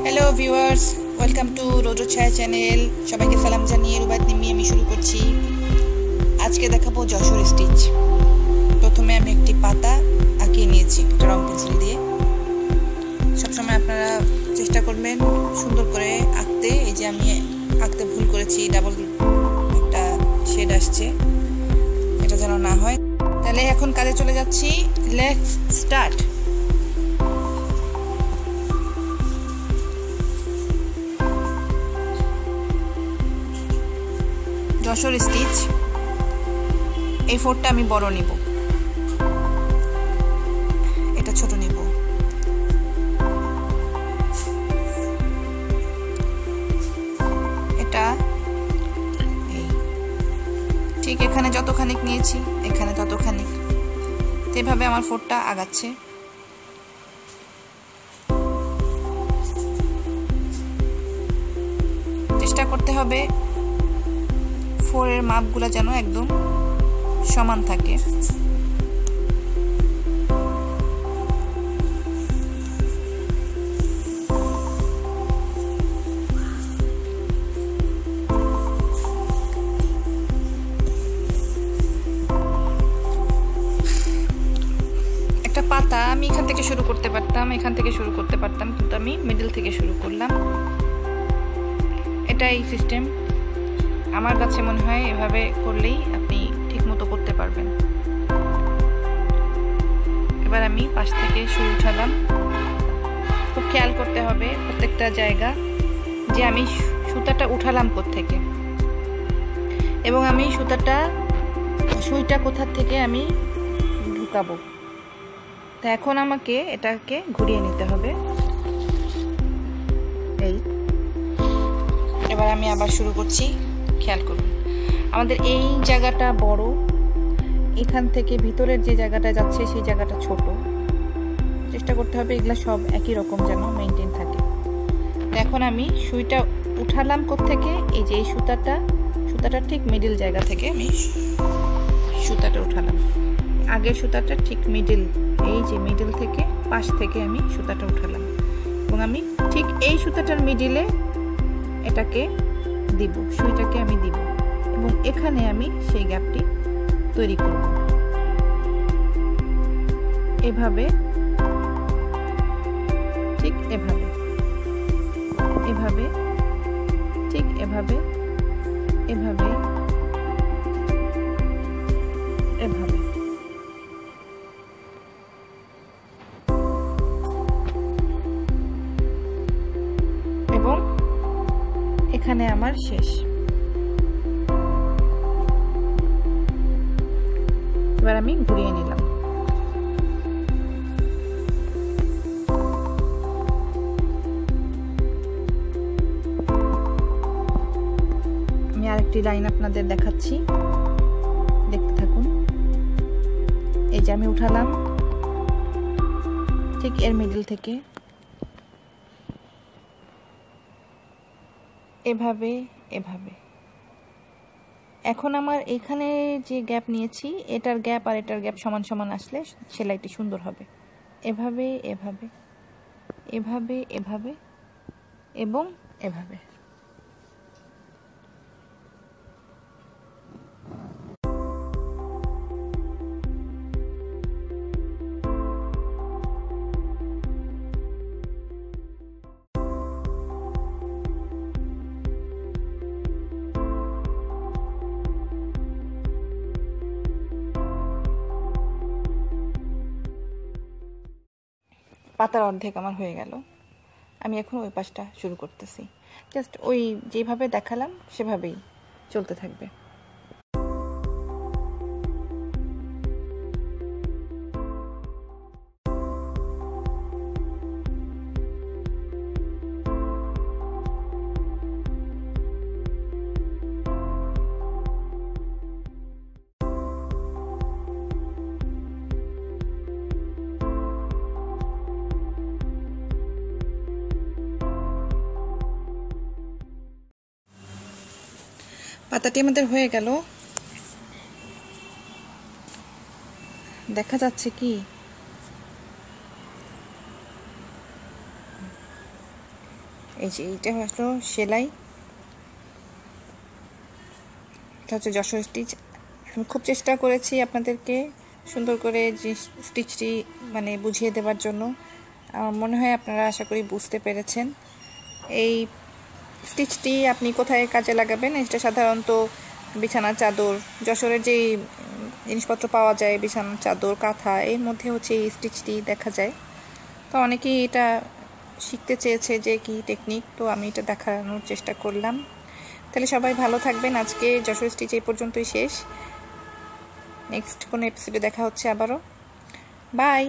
Hello viewers, welcome to রোজো ছায়া channel. সবাইকে সালাম জানিয়ে রুবাত নিয়ে আমি শুরু করছি। আজকে দেখাবো যশোর স্টিচ। প্রথমে আমি একটি পাতা আঁকিয়ে নিয়েছি রং পেন্সিল দিয়ে। সবসময় আপনারা চেষ্টা করবেন সুন্দর করে আঁকতে। এই যে আমি আঁকতে ভুল করেছি, ডাবল একটা শেড আসছে, এটা যেন না হয়। তাহলে এখন কাজে চলে যাচ্ছি। Let's start. যশোর স্টিচ, এই ফোরটা আমি বড় নিব, এটা ছোট নিব। এটা ঠিক এখানে যতখানিক নিয়েছি এখানে ততখানিক। এভাবে আমার ফোরটা আগাচ্ছে। চেষ্টা করতে হবে ফোরের মাপগুলো যেন একদম সমান থাকে। একটা পাতা আমি এখান থেকে শুরু করতে পারতাম, কিন্তু আমি মিডল থেকে শুরু করলাম। এটাই সিস্টেম। আমার কাছে মনে হয় এভাবে করলেই আপনি ঠিক মতো করতে পারবেন। এবার আমি পাশ থেকে শুরু উঠালাম। খুব খেয়াল করতে হবে প্রত্যেকটা জায়গা যে আমি সুতাটা উঠালাম কোত্থেকে, এবং আমি সুইটা কোথা থেকে আমি ঢুকাবো। তো এখন আমাকে এটাকে ঘুরিয়ে নিতে হবে। এবার আমি আবার শুরু করছি। খেয়াল করুন, আমাদের এই জায়গাটা বড়, এখান থেকে ভিতরের যে জায়গাটা যাচ্ছে সেই জায়গাটা ছোট। চেষ্টা করতে হবে এগুলা সব একই রকম যেন মেনটেন থাকে। তো এখন আমি সুইটা উঠালাম কোত্থেকে, এই যে এই সুতাটা ঠিক মিডল জায়গা থেকে আমি সুতাটা উঠালাম। আগের সুতাটা ঠিক মিডল, এই যে মিডল থেকে পাশ থেকে আমি সুতাটা উঠালাম, এবং আমি ঠিক এই সুতাটার মিডিলে এটাকে দিব, সুইটাকে আমি দিব, এবং এখানে আমি সেই গ্যাপটি তৈরি করব। এভাবে, ঠিক এভাবে, এভাবে, ঠিক এভাবে, এভাবে, এভাবে। এবং এখানে আমার শেষ। এবার আমি ঘুরিয়ে নিলাম। আমি আরেকটি লাইন আপনাদের দেখাচ্ছি, দেখতে থাকুন। এই যে আমি উঠালাম ঠিক এর মিডল থেকে, এভাবে এভাবে। এখন আমার এখানে যে গ্যাপ নিয়েছি, এটার গ্যাপ আর এটার গ্যাপ সমান সমান আসলে সেলাইটি সুন্দর হবে। এভাবে এভাবে, এভাবে এভাবে, এবং এভাবে। পাতার অর্ধেক আমার হয়ে গেল। আমি এখন ওই পাশটা শুরু করতেছি। জাস্ট ওই যেভাবে দেখালাম সেভাবেই চলতে থাকবে। পাতাটি আমাদের হয়ে গেল। দেখা যাচ্ছে কি এই যে এইটা হলো সেলাই, এটা হচ্ছে যশোর স্টিচ। আমি খুব চেষ্টা করেছি আপনাদেরকে সুন্দর করে যে স্টিচটি মানে বুঝিয়ে দেওয়ার জন্য। আমার মনে হয় আপনারা আশা করি বুঝতে পেরেছেন। এই স্টিচটি আপনি কোথায় কাজে লাগাবেন? এটা সাধারণত বিছানার চাদর, যশোরের যেই জিনিসপত্র পাওয়া যায়, বিছানার চাদর, কাঁথা, এর মধ্যে হচ্ছে এই স্টিচটি দেখা যায়। তো অনেকেই এটা শিখতে চেয়েছে যে কি টেকনিক, তো আমি এটা দেখানোর চেষ্টা করলাম। তাহলে সবাই ভালো থাকবেন। আজকে যশোর স্টিচ এই পর্যন্তই শেষ। নেক্সট কোনো এপিসোডে দেখা হচ্ছে আবারও। বাই।